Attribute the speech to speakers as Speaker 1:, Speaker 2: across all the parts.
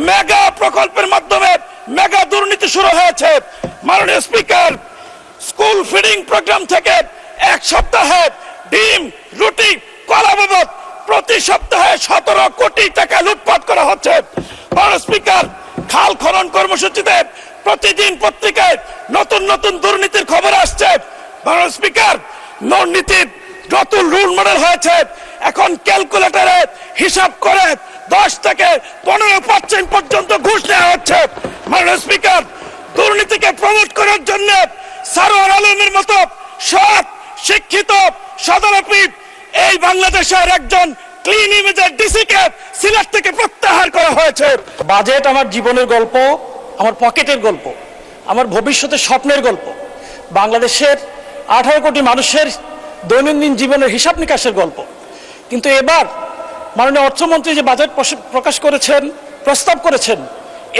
Speaker 1: Mega প্রকল্পের মাধ্যমে mega দুর্নীতি শুরু হয়েছে। মাননীয় স্পিকার, স্কুল ফিডিং প্রোগ্রাম থেকে এক সপ্তাহে ডিম, রুটি, কলা বাবদ প্রতি সপ্তাহে 17 কোটি টাকা লুটপাট করা হচ্ছে। মাননীয় স্পিকার, খাল খনন কর্মসূচিতে প্রতিদিন পত্রিকায় নতুন নতুন দুর্নীতির খবর আসছে। মাননীয় স্পিকার, দুর্নীতির নতুন রুল মডেল হয়েছে। এখন ক্যালকুলেটরে হিসাব করে 10 থেকে 15% পর্যন্ত ঘুষ নেওয়া হচ্ছে। মাননীয় স্পিকার, দুর্নীতিকে প্রমোট করার জন্য সারোয়ার আলমের মতো সৎ, শিক্ষিত, সদরপি এই বাংলাদেশের একজন ক্লিন ইমেজের ডিসিকে সিলেট থেকে প্রত্যাহার করা হয়েছে।
Speaker 2: বাজেট আমার জীবনের গল্প, আমার পকেটের গল্প, আমার ভবিষ্যতের স্বপ্নের গল্প, বাংলাদেশের 18 কোটি মানুষের দৈনন্দিন জীবনের হিসাব নিকাশের গল্প। কিন্তু এবার মাননীয় অর্থমন্ত্রী যে বাজেট প্রকাশ করেছেন, প্রস্তাব করেছেন,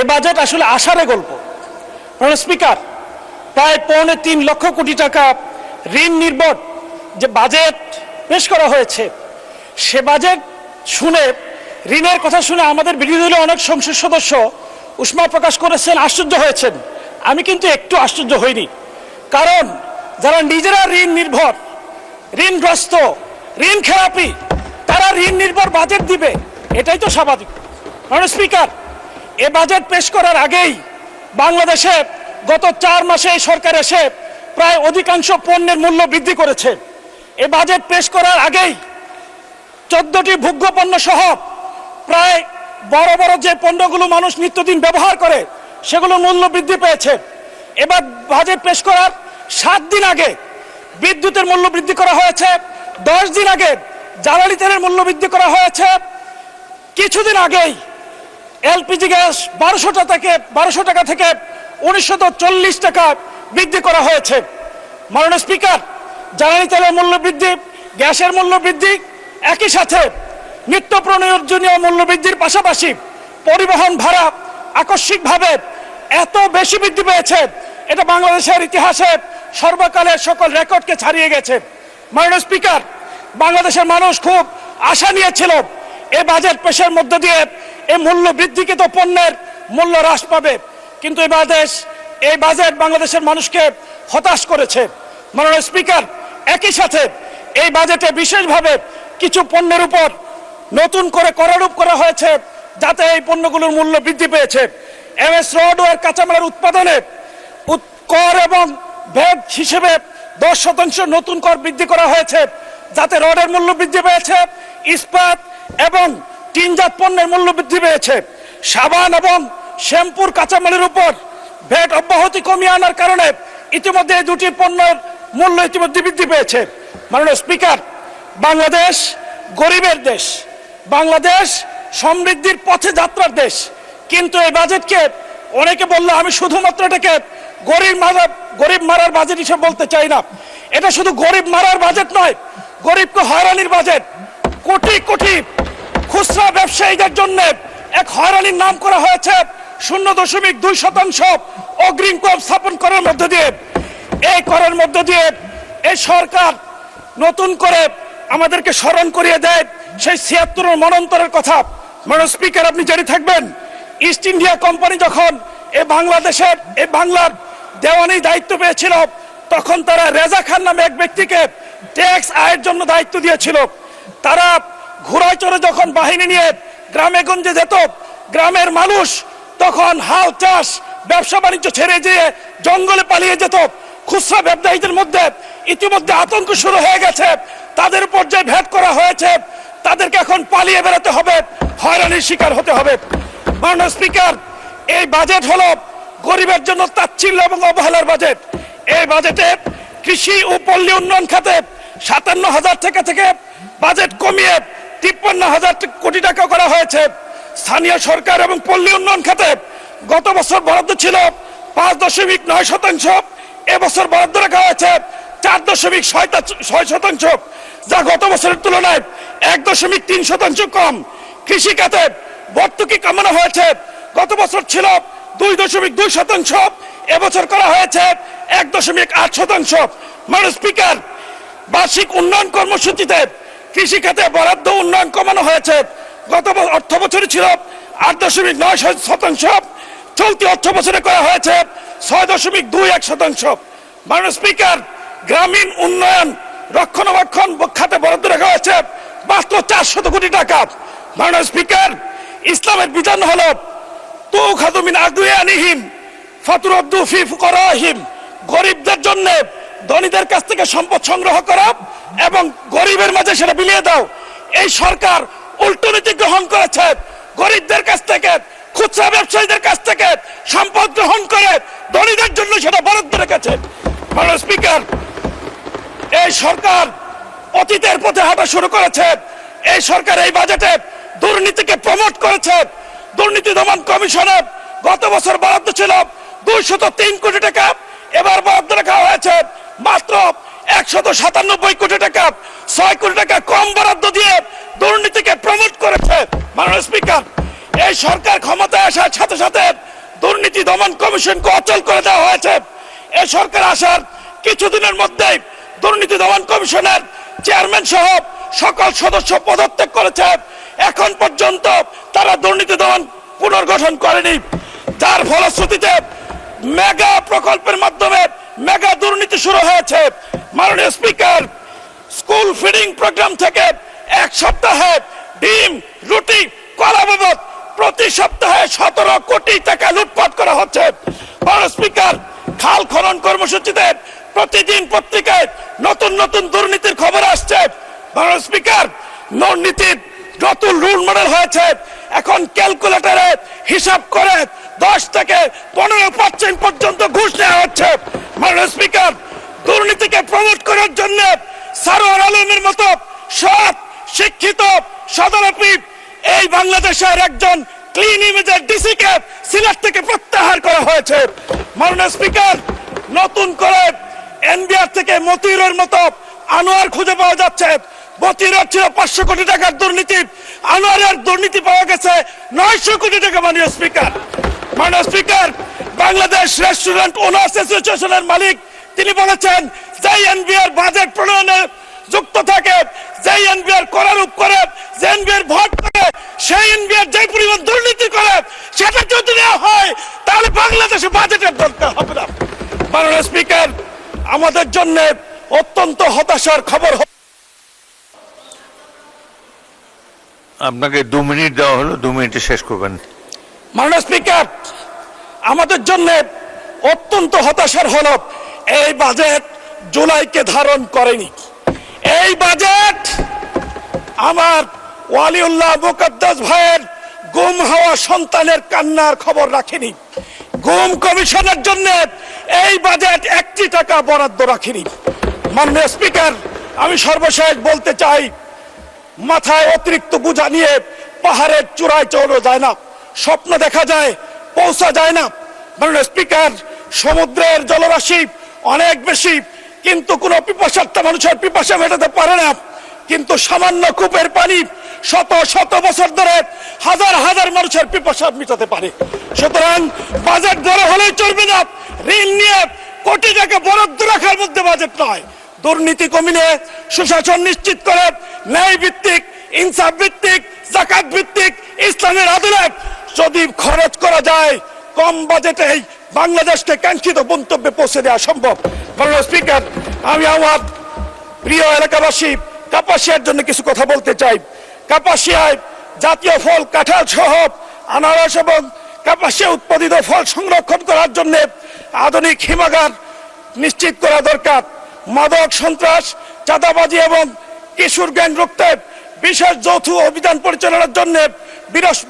Speaker 2: এ বাজেট আসলে আশারে গল্প। মাননীয় স্পিকার, প্রায় 3.25 লক্ষ কোটি টাকা ঋণ নির্ভর যে বাজেট পেশ করা হয়েছে, সে বাজেট শুনে, ঋণের কথা শুনে আমাদের বিরোধী দলের অনেক সংসদ সদস্য উষ্মা প্রকাশ করেছেন, আশ্চর্য হয়েছেন। আমি কিন্তু একটু আশ্চর্য হইনি, কারণ যারা নিজেরা ঋণ নির্ভর, ঋণগ্রস্ত, ঋণ খেলাপি, তারা ঋণ নির্ভর বাজেট দিবে, এটাই তো স্বাভাবিক। মাননীয় স্পিকার, এ বাজেট পেশ করার আগেই বাংলাদেশে গত 4 মাসে এই সরকার এসে প্রায় অধিকাংশ পণ্যের মূল্য বৃদ্ধি করেছে। এ বাজেট পেশ করার আগেই 14টি ভোগ্য পণ্য সহ প্রায় বড় বড় যে পণ্যগুলো মানুষ নিত্যদিন ব্যবহার করে সেগুলোর মূল্য বৃদ্ধি পেয়েছে। এবার বাজেট পেশ করার 7 দিন আগে বিদ্যুতের মূল্য বৃদ্ধি করা হয়েছে, 10 দিন আগে জ্বালানি তেলের মূল্য বৃদ্ধি করা হয়েছে, কিছুদিন আগেই এলপিজি গ্যাস 1200 টাকা থেকে 1940 টাকা বৃদ্ধি করা হয়েছে। মাননীয় স্পিকার, জ্বালানি তেলের মূল্য বৃদ্ধি, গ্যাসের মূল্য বৃদ্ধি, একই সাথে নিত্য প্রয়োজনীয় মূল্য বৃদ্ধির পাশাপাশি পরিবহন ভাড়া আকস্মিকভাবে এত বেশি বৃদ্ধি পেয়েছে, এটা বাংলাদেশের ইতিহাসে সর্বকালের সকল রেকর্ডকে ছাড়িয়ে গেছে। মাননীয় স্পিকার, বাংলাদেশের মানুষ খুব আশা নিয়েছিল এই বাজেট পেশের মধ্য দিয়ে এই মূল্য বৃদ্ধিকৃত পণ্যের মূল্য হ্রাস পাবে, কিন্তু এই বাজেট বাংলাদেশের মানুষকে হতাশ করেছে। মাননীয় স্পিকার, একই সাথে এই বাজেটে বিশেষভাবে কিছু পণ্যের উপর নতুন করে করারোপ করা হয়েছে, যাতে এই পণ্যগুলোর মূল্য বৃদ্ধি পেয়েছে। এমএস রড ও কাঁচামালের উৎপাদনে কর এবং ভ্যাট হিসেবে 10% নতুন কর বৃদ্ধি করা হয়েছে, যাতে রডের মূল্য বৃদ্ধি পেয়েছে, ইস্পাত এবং টিনজাত পণ্যের মূল্য বৃদ্ধি পেয়েছে। সাবান এবং শ্যাম্পুর কাঁচামালের উপর ভ্যাট অব্যাহতি কমিয়ে আনার কারণে ইতিমধ্যে এই দুটি পণ্যের মূল্য ইতিমধ্যে বৃদ্ধি পেয়েছে। মাননীয় স্পিকার, বাংলাদেশ গরিবের দেশ, বাংলাদেশ সমৃদ্ধির পথে যাত্রার দেশ, কিন্তু এই বাজেটকে অনেকে বললে আমি শুধুমাত্র এটাকে গরিব মারার বাজেট হিসেবে বলতে চাই না। এটা শুধু গরিব মারার বাজেট নয়, গরিবকে হয়রানির বাজেট। কোটি কোটি খুচরা ব্যবসায়ীদের জন্য এক হয়রানির নাম করা হয়েছে 0.2% অগ্রিম কর স্থাপন করার মধ্য দিয়ে। এই করের মধ্য দিয়ে এই সরকার নতুন করে আমাদেরকে স্মরণ করিয়ে দেয় সেই 76 মনন্তরের কথা। মাননীয় স্পিকার, আপনি জানি থাকবেন, ইস্ট ইন্ডিয়া কোম্পানি যখন বাংলার দেওয়ানি দায়িত্ব পেয়েছিল, তখন তারা রেজা খান নামে এক ব্যক্তিকে ট্যাক্স আয়ের জন্য দায়িত্ব দিয়েছিল। তারা ঘোড়ায় চড়ে যখন বাহিনী নিয়ে গ্রামে গঞ্জে যেত, গ্রামের মানুষ তখন হাল চাষ, ব্যবসা বাণিজ্য ছেড়ে দিয়ে জঙ্গলে পালিয়ে যেত। খুচরা ব্যবসায়ীদের মধ্যে ইতিমধ্যে আতঙ্ক শুরু হয়ে গেছে, তাদের উপর যে ভ্যাট করা হয়েছে, তাদেরকে এখন পালিয়ে বেরোতে হবে, হয়রানির শিকার হতে হবে। মাননীয় স্পিকার, এই বাজেট হলো গরিবের জন্য তাচ্ছিল্য এবং অবহেলার বাজেট। এই বাজেটে কৃষি ও পল্লী উন্নয়ন খাতে 57,000 টাকা থেকে বাজেট কমিয়ে 53,000 কোটি টাকা করা হয়েছে। স্থানীয় সরকার এবং পল্লী উন্নয়ন খাতে গত বছর বরাদ্দ ছিল 5.9%, এবছর বরাদ্দ রাখা হয়েছে 4.6%, যা গত বছরের তুলনায় 1.3% কম। কৃষি খাতে ভর্তুকি কমানো হয়েছে, গত বছর ছিল 2.2%, এবছর করা হয়েছে 1.8%। মাননীয় স্পিকার, বার্ষিক উন্নয়ন কর্মসূচিতে কৃষি খাতে বরাদ্দ উন্নয়ন কমানো হয়েছে, গত অর্থ বছরে ছিল
Speaker 1: 8.9%, চলতি অর্থ বছরে করা হয়েছে 6.21%। মাননীয় স্পিকার, গ্রামীণ উন্নয়ন রক্ষণাবেক্ষণ খাতে বরাদ্দ রাখা হয়েছে মাত্র 400 কোটি টাকা। মাননীয় স্পিকার, ইসলামের বিধান হলো তুখাযু মিন আগনিয়াহিম ফাতুরাদ্দু ফি ফুকারাহিম, গরিবদের জন্য ধনীদের কাছ থেকে সম্পদ সংগ্রহ করা এবং গরিবের মাঝে সেটা বিলিয়ে দাও। এই সরকার উল্টো নীতি গ্রহণ করেছে, গরিবদের কাছ থেকে, খুচরা ব্যবসায়ীদের কাছ থেকে সম্পদ গ্রহণ করে ধনীদের জন্য সেটা বরাদ্দ রেখেছে। মাননীয় স্পিকার, এই সরকার অতীতের পথে হাঁটা শুরু করেছে। এই সরকার এই বাজেটে দুর্নীতিকে প্রমোট করেছে। দুর্নীতি দমন কমিশনের গত বছর বরাদ্দ ছিল 203 কোটি টাকা, এবার বরাদ্দ রাখা হয়েছে মাত্র 197 কোটি টাকা। 6 কোটি টাকা কম বরাদ্দ দিয়ে দুর্নীতিকে প্রমোট করেছে। মাননীয় স্পিকার, এই সরকার ক্ষমতায় আসার সাথে সাথে দুর্নীতি দমন কমিশনকে অচল করে দেওয়া হয়েছে। এই সরকার আসার কিছুদিনের মধ্যেই দুর্নীতি দমন কমিশনের চেয়ারম্যান সহ সকল সদস্য পদত্যাগ করেছে। এখন পর্যন্ত তারা দুর্নীতি দমন পুনর্গঠন করেনি, যার ফলশ্রুতিতে মেগা প্রকল্পের মাধ্যমে মেগা দুর্নীতি শুরু হয়েছে। মাননীয় স্পিকার, স্কুল ফিডিং প্রোগ্রাম থেকে এক সপ্তাহে ডিম, রুটি, কলা বাবদ প্রতি সপ্তাহে 17 কোটি টাকা লুটপাট করা হচ্ছে। মাননীয় স্পিকার, খাল খনন কর্মসূচিতে প্রতিদিন পত্রিকায় নতুন নতুন দুর্নীতির খবর আসছে। মাননীয় স্পিকার, দুর্নীতির নতুন রুল মডেল হয়েছে। এখন ক্যালকুলেটরে হিসাব করে 10 থেকে 15% পর্যন্ত ঘুষ নেওয়া হচ্ছে। মাননীয় স্পিকার, দুর্নীতিকে প্রমোট করার জন্য সারোয়ার আলমের মতো সৎ, শিক্ষিত, সদরপি এই বাংলাদেশের একজন ক্লিন ইমেজের ডিসিকে সিলেট থেকে প্রত্যাহার করা হয়েছে। মাননীয় স্পিকার, নতুন করে এনবিআর থেকে মতিউরের মতো আনোয়ার খুঁজে পাওয়া যাচ্ছে। মতিউরের ছিল 500 কোটি টাকার দুর্নীতি, আনোয়ারের দুর্নীতি পাওয়া গেছে 900 কোটি টাকা। মাননীয় স্পিকার, বাংলাদেশ রেস্টুরেন্ট ওনার্স অ্যাসোসিয়েশনের মালিক তিনি বলেছেন, যে এনবিআর বাজেট প্রণয়নে যুক্ত থাকে, যে এনবিআর করারূপ করে, যে এনবিআর ভোট করে, সেই এনবিআর যে পরিমাণ দুর্নীতি করে সেটা যদি নেওয়া হয় তাহলে বাংলাদেশে বাজেটের দরকার হবে না। মাননীয় স্পিকার, আমাদের জন্য অত্যন্ত হতাশার খবর।
Speaker 3: আপনাকে 2 মিনিট দেওয়া হলো, 2 মিনিটে শেষ করবেন।
Speaker 1: মাননীয় স্পিকার, আমাদের জন্য অত্যন্ত হতাশার হলো এই বাজেট জুলাইকে ধারণ করেনি। এই বাজেট আমার ওয়ালিউল্লাহ মুকদ্দাস ভাইয়ের গুম হওয়া সন্তানের কান্নার খবর রাখেনি। গুম কমিশনের জন্য এই বাজেট 1 টাকা বরাদ্দ রাখেনি। মাননীয় স্পিকার, আমি সর্বশেষ বলতে চাই, মাথায় অতিরিক্ত বোঝা নিয়ে পাহাড়ের চূড়ায় চড়ানো যায় না, স্বপ্ন দেখা যায়, পৌঁছা যায় না। মাননীয় স্পিকার, সমুদ্রের জলরাশি অনেক বেশি, কিন্তু কোন পিপাসার্থ মানুষের পিপাসা মেটাতে পারে না। কিন্তু সামান্য কূপের পানি শত শত বছর ধরে হাজার হাজার মানুষের পিপাসা মেটাতে পারে। সুতরাং বাজেট বড় হলেই চলবে না, ঋণ নিয়ে কোটি টাকা বরাদ্দ রাখার মধ্যে বাজেট নয়। দুর্নীতি কমিয়ে সুশাসন নিশ্চিত করে ন্যায় ভিত্তিক, ইনসাফ ভিত্তিক, যাকাত ভিত্তিক ইসলামের আদালত যদি খরচ করা যায়, কম বাজেটেই বাংলাদেশকে কাঙ্ক্ষিত গন্তব্যে পৌঁছে দেওয়া সম্ভব। মাননীয় স্পিকার, আমি আমার প্রিয় এলাকাবাসী কাপাসিয়ার জন্য কিছু কথা বলতে চাই। কাপাসিয়ায় জাতীয় ফল কাঁঠাল সহ আনারস এবং কাপাসিয়া উৎপাদিত ফল সংরক্ষণ করার জন্য আধুনিক হিমাগার নিশ্চিত করা দরকার। মাদক, সন্ত্রাস, চাঁদাবাজি এবং কিশোর গ্যাং রুখতে বিশেষ যৌথ অভিযান পরিচালনার জন্য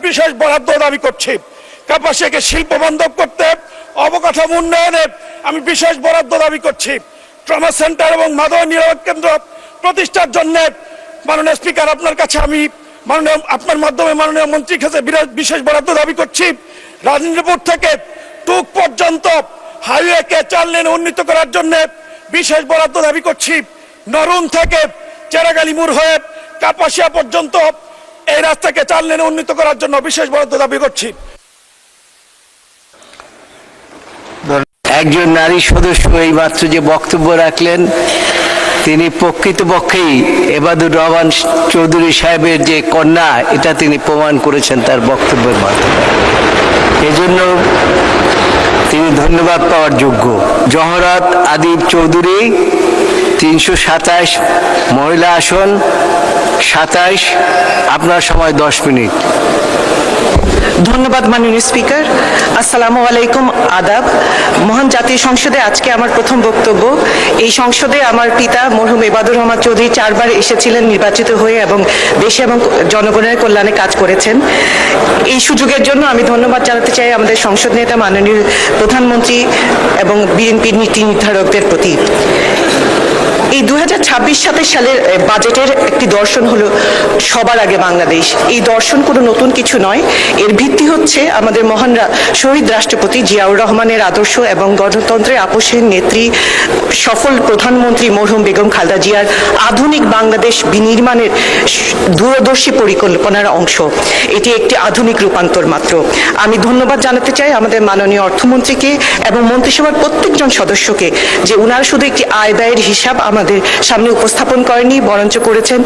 Speaker 1: বিশেষ বরাদ্দ দাবি করছি। কাপাসিয়াকে শিল্প বান্ধব করতে অবকাঠামো উন্নয়নে আমি বিশেষ বরাদ্দ দাবি করছি। ট্রমা সেন্টার এবং মাদক নিরাপদ কেন্দ্র প্রতিষ্ঠার জন্য মাননীয় স্পিকার, আপনার কাছে আমি আপনার মাধ্যমে মাননীয় মন্ত্রীর কাছে বিশেষ বরাদ্দ দাবি করছি। রাজেন্দ্রপুর থেকে টুক পর্যন্ত হাইওয়েকে 4 লেনে উন্নীত করার জন্য বিশেষ বরাদ্দ দাবি করছি। নরুন থেকে চেরাগালি মোড় হয়ে কাপাসিয়া পর্যন্ত এই রাস্তাকে 4 লেনে উন্নীত করার জন্য বিশেষ বরাদ্দ দাবি করছি।
Speaker 4: একজন নারী সদস্য এই মাত্র যে বক্তব্য রাখলেন, তিনি প্রকৃতপক্ষেই এবাদুর রহমান চৌধুরী সাহেবের যে কন্যা, এটা তিনি প্রমাণ করেছেন তার বক্তব্যের মাধ্যমে। এজন্য তিনি ধন্যবাদ পাওয়ার যোগ্য। জহরাত আদিব চৌধুরী 327 মহিলা আসন 27। আপনার সময় 10 মিনিট।
Speaker 5: ধন্যবাদ মাননীয় স্পিকার। আসসালামু আলাইকুম, আদাব। মহান জাতীয় সংসদে আজকে আমার প্রথম বক্তব্য। এই সংসদে আমার পিতা মরহুম এবাদুর রহমান চৌধুরী 4 বার এসেছিলেন নির্বাচিত হয়ে এবং দেশে এবং জনগণের কল্যাণে কাজ করেছেন। এই সুযোগের জন্য আমি ধন্যবাদ জানাতে চাই আমাদের সংসদ নেতা মাননীয় প্রধানমন্ত্রী এবং বিএনপির নীতি নির্ধারকদের প্রতি। এই 2026-27 সালের বাজেটের একটি দর্শন হলো সবার আগে বাংলাদেশ। এই দর্শন কোনো নতুন কিছু নয়, এর ভিত্তি হচ্ছে আমাদের মহান শহীদ রাষ্ট্রপতি জিয়াউর রহমানের আদর্শ এবং গণতন্ত্রের আপোষহীন নেত্রী সফল প্রধানমন্ত্রী মরহুম বেগম খালেদা জিয়ার আধুনিক বাংলাদেশ বিনির্মাণের দূরদর্শী পরিকল্পনার অংশ। এটি একটি আধুনিক রূপান্তর মাত্র। আমি ধন্যবাদ জানাতে চাই আমাদের মাননীয় অর্থমন্ত্রীকে এবং মন্ত্রিসভার প্রত্যেকজন সদস্যকে যে ওনারা শুধু একটি আয় ব্যয়ের হিসাব আমাদের সামনে উপস্থাপন করেনি, বরঞ্চ করেছেন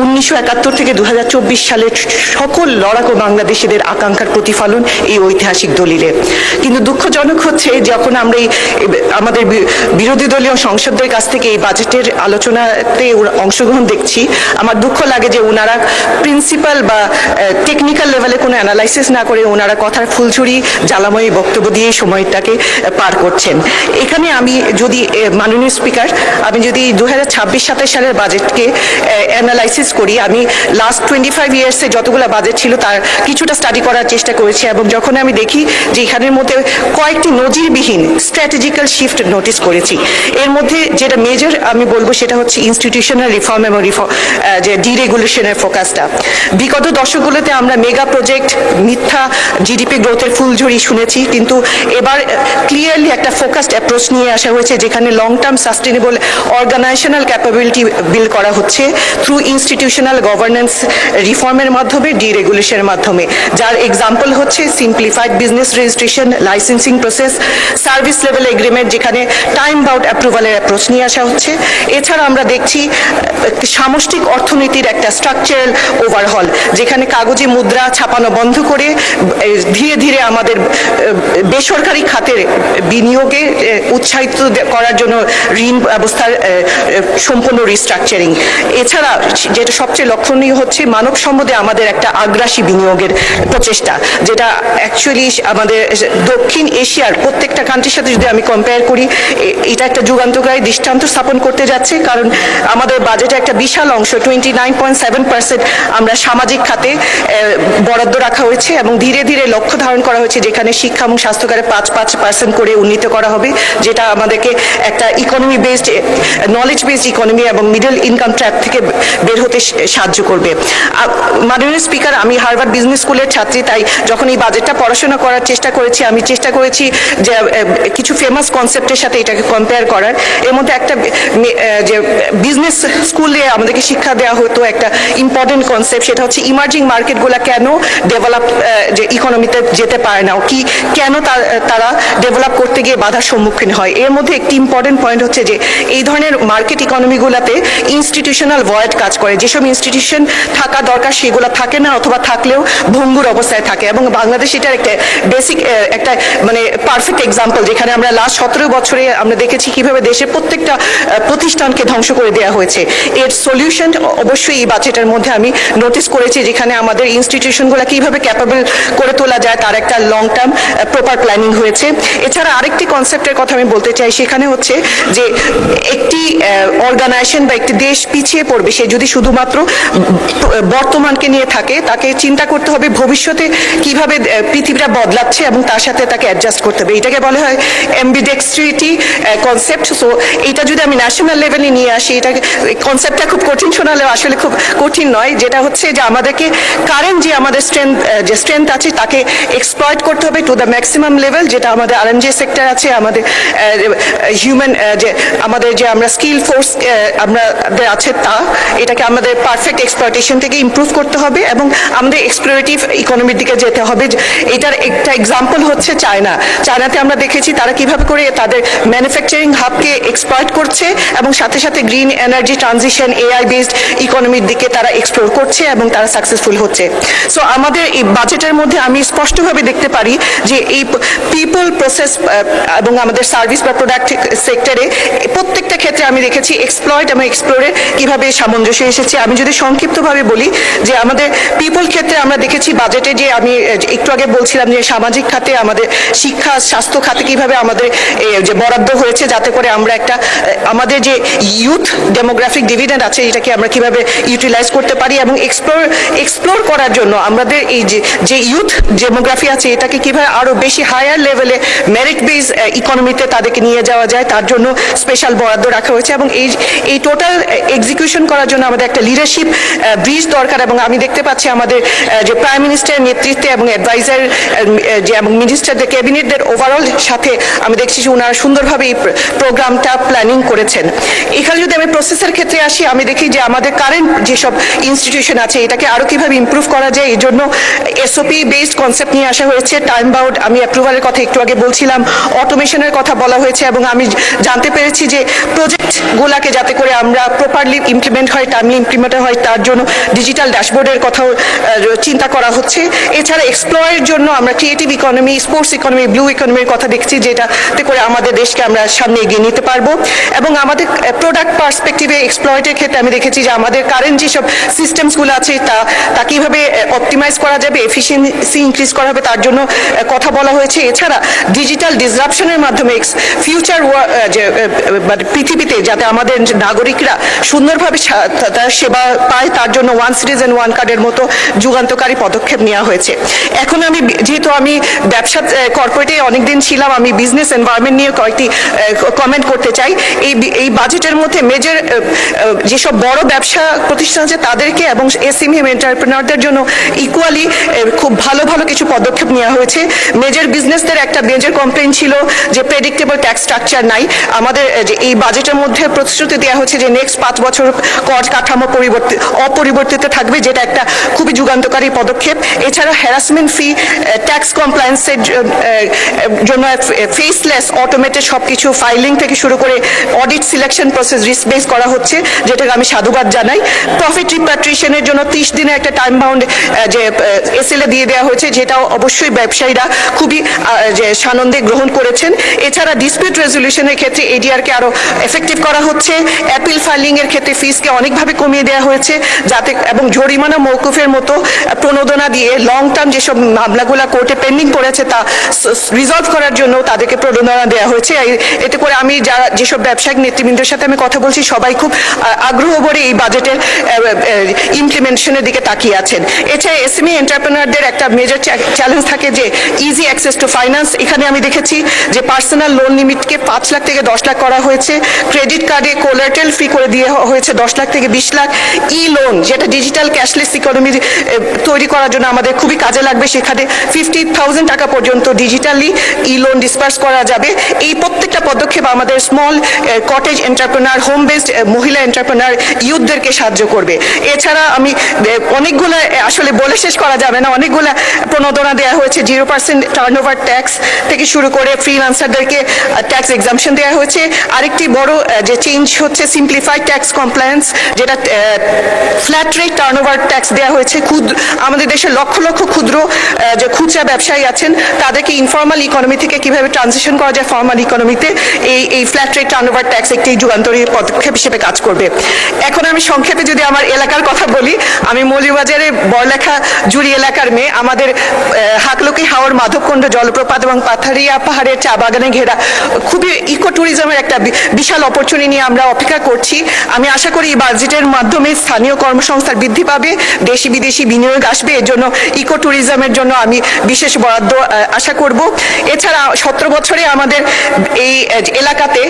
Speaker 5: 1971 থেকে 2024 সালের সকল লড়াকু বাংলাদেশিদের আকাঙ্ক্ষার প্রতিফলন এই ঐতিহাসিক দলিলে। কিন্তু দুঃখজনক হচ্ছে যখন আমরা আমাদের বিরোধী দলীয় সংসদদের কাছ থেকে এই বাজেটের আলোচনাতে অংশগ্রহণ দেখছি, আমার দুঃখ লাগে যে ওনারা প্রিন্সিপাল বা টেকনিক্যাল লেভেলে কোনো অ্যানালাইসিস না করে ওনারা কথার ফুলঝুরি জ্বালাময়ী বক্তব্য দিয়ে সময়টাকে পার করছেন। এখানে আমি যদি মাননীয় স্পিকার, আমি যদি 2026-27 সালের বাজেটকে অ্যানালাইসিস করি, আমি লাস্ট 25 ইয়ার্সে যতগুলো বাজেট ছিল তার কিছুটা স্টাডি করার চেষ্টা করেছি এবং যখন আমি দেখি যে এখানের মধ্যে কয়েকটি নজিরবিহীন স্ট্র্যাটেজিক্যাল শিফট নোটিস করেছি। এর মধ্যে যেটা মেজর আমি বলবো সেটা হচ্ছে ইনস্টিটিউশনাল রিফর্ম এবং যে ডিরেগুলেশনের ফোকাসটা। বিগত দশকগুলোতে আমরা মেগা প্রজেক্ট, মিথ্যা জিডিপি গ্রোথের ফুলঝুরি শুনেছি, কিন্তু এবার ক্লিয়ারলি একটা ফোকাসড অ্যাপ্রোচ নিয়ে আসা হয়েছে যেখানে long term sustainable organisational capability build করা হচ্ছে থ্রু ইনস্টিটিউশনাল গভর্নেন্স রিফর্মের মাধ্যমে, ডিরেগুলেশনের মাধ্যমে, যার এক্সাম্পল হচ্ছে simplified business registration, licensing process, service level agreement যেখানে টাইম বাউন্ড অ্যাপ্রুভালের অ্যাপ্রোচ নিয়ে আসা হচ্ছে। এছাড়া আমরা দেখছি সামষ্টিক অর্থনীতির একটা স্ট্রাকচারাল ওভারহল যেখানে কাগজি মুদ্রা ছাপানো বন্ধ করে ধীরে ধীরে আমাদের বেসরকারি খাতের বিনিয়োগে উৎসাহিত করার জন্য ঋণ ব্যবস্থার সম্পূর্ণ রিস্ট্রাকচারিং। এছাড়া যেটা সবচেয়ে লক্ষণীয় হচ্ছে মানব সম্পদে আমাদের একটা আগ্রাসী বিনিয়োগের প্রচেষ্টা, যেটা অ্যাকচুয়ালি আমাদের দক্ষিণ এশিয়ার প্রত্যেকটা কান্ট্রির সাথে যদি আমি কম্পেয়ার করি, এটা একটা যুগান্তকারী দৃষ্টান্ত স্থাপন করতে যাচ্ছে। কারণ আমাদের বাজেটে একটা বিশাল অংশ 29.7% আমরা সামাজিক খাতে বরাদ্দ রাখা হয়েছে এবং ধীরে ধীরে লক্ষ্য ধারণ করা হয়েছে যেখানে শিক্ষা এবং স্বাস্থ্যকারে 5% করে উন্নীত করা হবে, যেটা আমাদেরকে একটা economy based, knowledge based economy এবং মিডল ইনকাম ট্র্যাপ থেকে বের হতে সাহায্য করবে। মাননীয় স্পিকার, আমি হার্ভার্ড বিজনেস স্কুলের ছাত্রী, তাই যখন এই বাজেটটা পড়াশোনা করার চেষ্টা করেছি আমি চেষ্টা করেছি যে কিছু ফেমাস কনসেপ্টের সাথে এটাকে কম্পেয়ার করার। এর মধ্যে একটা যে বিজনেস স্কুলে আমাদেরকে শিক্ষা দেওয়া হতো একটা ইম্পর্টেন্ট কনসেপ্ট, সেটা হচ্ছে ইমার্জিং মার্কেটগুলো কেন ডেভেলপ যে ইকোনমিতে যেতে পারে না, কি কেন তারা ডেভেলপ করতে গিয়ে বাধার সম্মুখীন হয়। এর মধ্যে একটি ইম্পর্টেন্ট পয়েন্ট হচ্ছে যে এই ধরনের মার্কেট ইকোনমিগুলোতে ইনস্টিটিউশনাল ভয়েড কাজ করে, যেসব ইনস্টিটিউশন থাকা দরকার সেগুলো থাকে না অথবা থাকলেও ভঙ্গুর অবস্থায় থাকে। এবং বাংলাদেশ এটার একটা বেসিক একটা মানে পারফেক্ট এক্সাম্পল, যেখানে আমরা লাস্ট 17 বছরে আমরা দেখেছি কিভাবে দেশের প্রত্যেকটা প্রতিষ্ঠানকে ধ্বংস করে দেওয়া হয়েছে। এর সলিউশন অবশ্যই এই বাজেটের মধ্যে আমি নোটিস করেছি, যেখানে আমাদের ইনস্টিটিউশনগুলো কিভাবে ক্যাপাবল করে তোলা যায় তার একটা লং টার্ম প্রপার প্ল্যানিং হয়েছে। এছাড়া আরেকটি কনসেপ্টের কথা আমি বলতে চাই, সেখানে হচ্ছে যে একটি অর্গানাইজেশন বা একটি দেশ পিছিয়ে পড়বে সে যদি শুধুমাত্র বর্তমানকে নিয়ে থাকে, তাকে চিন্তা করতে হবে ভবিষ্যতে কিভাবে পৃথিবীটা বদলাচ্ছে এবং তার সাথে তাকে অ্যাডজাস্ট করতে হবে। এটাকে বলা হয় অ্যাম্বিডেক্সট্রিটি কনসেপ্ট। সো এটা যদি আমি ন্যাশনাল লেভেলে নিয়ে আসি, এটাকে কনসেপ্টটা খুব কঠিন শোনালেও আসলে খুব কঠিন নয়। যেটা হচ্ছে যে আমাদেরকে কারেন্ট যে আমাদের স্ট্রেংথ আছে তাকে এক্সপ্লয়েট করতে হবে টু দ্য ম্যাক্সিমাম লেভেল, যেটা আমাদের আরএনজি সেক্টর আছে, আমাদের হিউম্যান যে আমাদের যে আমরা স্কিল ফোর্স আমাদের আছে তা এটাকে আমাদের পারফেক্ট এক্সপ্লয়টেশন থেকে ইমপ্রুভ করতে হবে এবং আমাদের এক্সপ্লোরেটিভ ইকোনমির দিকে যেতে হবে। এটার একটা এক্সাম্পল হচ্ছে চায়নাতে আমরা দেখেছি তারা কিভাবে করে তাদের ম্যানুফ্যাকচারিং হাবকে এক্সপ্লয়েট করছে এবং সাথে সাথে green energy transition AI based ইকোনমির দিকে তারা এক্সপ্লোর করছে এবং তারা সাকসেসফুল হচ্ছে। সো আমাদের এই বাজেটের মধ্যে আমি স্পষ্টভাবে দেখতে পারি যে এই পিপল প্রসেস এবং আমাদের সার্ভিস বা প্রোডাক্ট সেক্টরে প্রত্যেকটা ক্ষেত্রে আমি দেখেছি এক্সপ্লয়েট এবং এক্সপ্লোরে কিভাবে সামঞ্জস্য এসেছে। আমি যদি সংক্ষিপ্তভাবে বলি যে আমাদের পিপল ক্ষেত্রে আমরা দেখেছি বাজেটে যে আমি একটু আগে বলছিলাম যে সামাজিক খাতে আমাদের শিক্ষা স্বাস্থ্য খাতে কিভাবে আমাদের যে বরাদ্দ হয়েছে যাতে করে আমরা একটা আমাদের যে ইউথ ডেমোগ্রাফিক ডিভিডেন্ড আছে এটাকে আমরা কিভাবে ইউটিলাইজ করতে পারি এবং এক্সপ্লোর করার জন্য আমাদের এই যে ইউথ ডেমোগ্রাফি আছে এটাকে কিভাবে আরো বেশি হায়ার লেভেলে মেরিট বেস ইকোনমিতে তাদেরকে নিয়ে যাওয়া যায় তার জন্য স্পেশাল বরাদ্দ রাখা হয়েছে এবং এই টোটাল এক্সিকিউশন করার জন্য আমাদের একটা লিডারশিপ ব্রিজ দরকার। এবং আমি দেখতে পাচ্ছি আমাদের যে প্রাইম মিনিস্টারের নেতৃত্বে এবং অ্যাডভাইজার যে এবং মিনিস্টারদের ক্যাবিনেটদের ওভারঅল সাথে আমি দেখছি যে ওনারা সুন্দরভাবে এই প্রোগ্রামটা প্ল্যানিং করেছেন। এখানে যদি আমি প্রসেসের ক্ষেত্রে আসি আমি দেখি যে আমাদের কারেন্ট যেসব ইনস্টিটিউশন আছে এটাকে আরো কিভাবে ইমপ্রুভ করা যায় এই জন্য এসওপি বেসড কনসেপ্ট নিয়ে আসা হয়েছে। টাইম বাউন্ড আমি অ্যাপ্রুভালের কথা একটু আগে বলছিলাম, অটোমেশনের কথা বলা হয়েছে এবং আমি জানতে পেরেছি যে প্রজেক্টগুলোকে যাতে করে আমরা প্রপারলি ইমপ্লিমেন্ট হয় টাইমলি ইমপ্লিমেন্ট হয় তার জন্য ডিজিটাল ড্যাশবোর্ডের কথাও চিন্তা করা হচ্ছে। এছাড়া এক্সপ্লোরের জন্য আমরা creative economy sports economy blue ইকোনমির কথা দেখছি যেটাতে করে আমাদের দেশকে আমরা সামনে এগিয়ে নিতে পারবো। এবং আমাদের প্রোডাক্ট পার্সপেক্টিভে এক্সপ্লয়েটের ক্ষেত্রে আমি দেখেছি যে আমাদের কারেন্ট যেসব সিস্টেমসগুলো আছে তা কীভাবে অপটিমাইজ করা যাবে এফিসিয়েন্সি ইনক্রিজ করা হবে তার জন্য কথা বলা হয়েছে। এছাড়া ডিজিটাল ডিসরাপশনের মাধ্যমে ফিউচার মানে পৃথিবীতে যাতে আমাদের নাগরিকরা সুন্দরভাবে তার সেবা পায় তার জন্য ওয়ান সিটিজেন ওয়ান কার্ডের মতো যুগান্তকারী পদক্ষেপ নেওয়া হয়েছে। এখন আমি যেহেতু আমি ব্যবসা কর্পোরেটে অনেকদিন ছিলাম আমি বিজনেস এনভায়রনমেন্ট নিয়ে কয়েকটি কমেন্ট করতে চাই। এই বাজেটের মধ্যে মেজর যেসব বড় ব্যবসা প্রতিষ্ঠান আছে তাদেরকে এবং এসএমই এন্টারপ্রেনারদের জন্য ইকুয়ালি খুব ভালো ভালো কিছু পদক্ষেপ নেওয়া হয়েছে। মেজর বিজনেসদের একটা মেজর কমপ্লেইন ছিল যে প্রেডিক্টেবল ট্যাক্স স্ট্রাকচার নাই। আমাদের এই বাজেটের মধ্যে প্রতিশ্রুতি দেওয়া হয়েছে যে নেক্সট 5 বছর কর কাঠামো অপরিবর্তিত থাকবে যেটা একটা খুবই যুগান্তকারী পদক্ষেপ। এছাড়া হ্যারাসমেন্ট ফি ট্যাক্স কমপ্লায়েন্সের জন্য ফেসলেস অটোমেটেড সবকিছু ফাইলিং থেকে শুরু করে audit selection process risk base করা হচ্ছে যেটাকে আমি সাধুবাদ জানাই। প্রফিট রিপ্যাট্রিয়েশনের জন্য 30 দিনের একটা টাইম বাউন্ড যে এসএলএ দিয়ে দেওয়া হয়েছে যেটাও অবশ্যই ব্যবসায়ীরা খুবই যে সানন্দে গ্রহণ করেছেন। এছাড়া ডিসপিউট রেজলিউশনের ক্ষেত্রে এডিআরকে আরো এফেক্টিভ করা হচ্ছে। অ্যাপিল ফাইলিং এর ক্ষেত্রে ফিসকে অনেকভাবে কমিয়ে দেওয়া হয়েছে যাতে এবং জরিমানা মওকুফের মতো প্রণোদনা দিয়ে লং টার্ম যেসব মামলাগুলো কোর্টে পেন্ডিং পড়েছে তা রিজলভ করার জন্য তাদেরকে প্রণোদনা দেওয়া হয়েছে। এতে করে আমি যারা যেসব ব্যবসায়িক নেতৃবৃন্দের সাথে আমি কথা বলছি সবাই খুব আগ্রহ ভরে এই বাজেটের ইমপ্লিমেন্টেশনের দিকে তাকিয়ে আছেন। এছাড়া এসএমই এন্টারপ্রেনারদের একটা মেজর চ্যালেঞ্জ থাকে যে ইজি অ্যাক্সেস টু ফাইন্যান্স। এখানে আমি দেখেছি যে পার্সোনাল লোন লিমিটকে 5 লাখ থেকে 10 লাখ করা হয়েছে। ক্রেডিট কার্ডে কোলাটেরাল ফ্রি করে দিয়ে হয়েছে 10 লাখ থেকে 20 লাখ। ই লোন যেটা ডিজিটাল ক্যাশলেস ইকোনমি তৈরি করার জন্য আমাদের খুবই কাজে লাগবে সেখানে 50,000 টাকা পর্যন্ত ডিজিটালি ই লোন ডিসপার্স করা যাবে। এই প্রত্যেকটা পদক্ষেপ আমাদের small cottage entrepreneur home based মহিলা এন্টারপ্রেনার ইউথদেরকে সাহায্য করবে। এছাড়া আমি অনেকগুলো আসলে বলে শেষ করা যাবে না, অনেকগুলো প্রণোদনা দেওয়া হয়েছে। 0% টার্নওভার ট্যাক্স থেকে শুরু করে ফ্রিল্যান্সারদেরকে ট্যাক্স এক্সাম্পশন দেওয়া হয়েছে। আরেকটি বড় যে চেঞ্জ হচ্ছে সিম্পলিফাইড ট্যাক্স কমপ্লায়েন্স যেটা ফ্ল্যাট রেট টার্নওভার ট্যাক্স দেওয়া হয়েছে। আমাদের দেশে লক্ষ লক্ষ ক্ষুদ্র যে খুচরা ব্যবসায়ী আছেন তাদেরকে ইনফর্মাল ইকোনমি থেকে কিভাবে ট্রানজিশন করা যায় ফর্মাল ইকোনমিতে এই ফ্ল্যাট রেট টার্নওভার ট্যাক্স একটি যুগান্তরী পদক্ষেপ হিসেবে কাজ করবে। এখন আমি সংক্ষেপে যদি আমার এলাকার কথা বলি, আমি মৌলভীবাজারে বড়লেখা জুড়ি এলাকার মেয়ে। আমাদের হাকলকি হাওর মাধবকুণ্ড জলপ্রপাত এবং পাথারিয়া পাহাড়ের চা বাগানে ঘেরা খুবই ইকো ট্যুরিজমের একটা বিশাল অপরচুনিটি নিয়ে আমরা অপেক্ষা করছি। আমি আশা করি এই বাজেটের মাধ্যমে স্থানীয় কর্মসংস্থান বৃদ্ধি পাবে, দেশি বিদেশি বিনিয়োগ আসবে। এর জন্য ইকো ট্যুরিজমের জন্য আমি বিশেষ বরাদ্দ আশা করব। এছাড়া 17 বছরে আমাদের এই এলাকাতে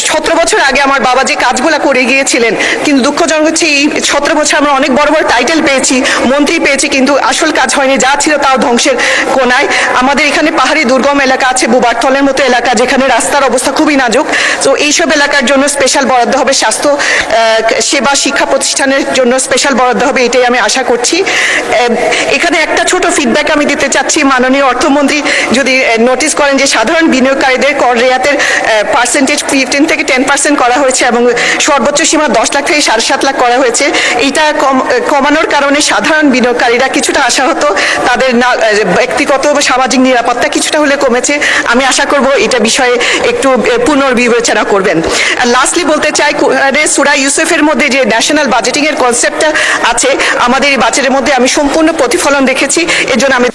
Speaker 5: 17 বছর আগে আমার বাবা যে কাজগুলো করে গিয়েছিলেন, কিন্তু দুঃখজনক হচ্ছে এই 17 বছর আমরা অনেক বড় বড় টাইটেল পেয়েছি, মন্ত্রী পেয়েছি, কিন্তু আসল কাজ হয়নি, যা ছিল তাও ধ্বংসের কোনায়। আমাদের এখানে পাহাড়ি দুর্গম এলাকা আছে, বুবারথলের মতো এলাকা, যেখানে রাস্তার অবস্থা খুবই নাজুক। তো এইসব এলাকার জন্য স্পেশাল বরাদ্দ হবে, স্বাস্থ্য সেবা শিক্ষা প্রতিষ্ঠানের জন্য স্পেশাল বরাদ্দ হবে, এটাই আমি আশা করছি। এখানে একটা ছোট ফিডব্যাক আমি দিতে চাচ্ছি, মাননীয় অর্থমন্ত্রী যদি নোটিস করেন যে সাধারণ বিনিয়োগকারীদের কর রেয়াতের পার্সেন্টেজ 15 থেকে 10% করা হয়েছে এবং সর্বোচ্চ সীমা 10 লাখ থেকে 7.5 লাখ করা হয়েছে। এইটা কমানোর কারণে সাধারণ বিনিয়োগকারীরা কিছুটা আশাহত, তাদের ব্যক্তিগত বা সামাজিক নিরাপত্তা কিছুটা হলে কমেছে। আমি আশা করব এটা বিষয়ে একটু পুনর্বিবেচনা করবেন। লাস্টলি বলতে চাই, সূরা ইউসুফের মধ্যে যে ন্যাশনাল বাজেটিং এর কনসেপ্টটা আছে, আমাদের এই বাজেটের মধ্যে আমি সম্পূর্ণ প্রতিফলন দেখেছি। এর জন্য আমি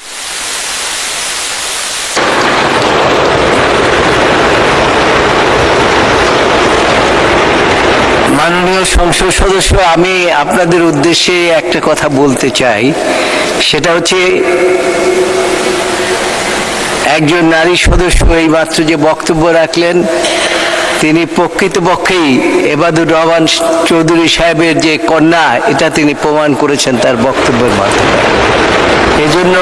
Speaker 4: মাননীয় সংসদ সদস্য, আমি আপনাদের উদ্দেশ্যে একটা কথা বলতে চাই। সেটা হচ্ছে, একজন নারী সদস্য এইমাত্র যে বক্তব্য রাখলেন, তিনি প্রকৃতপক্ষেই এবাদুর রহমান চৌধুরী সাহেবের যে কন্যা, এটা তিনি প্রমাণ করেছেন তার বক্তব্যের মাধ্যমে। এজন্য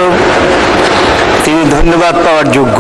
Speaker 4: তিনি ধন্যবাদ পাওয়ার যোগ্য।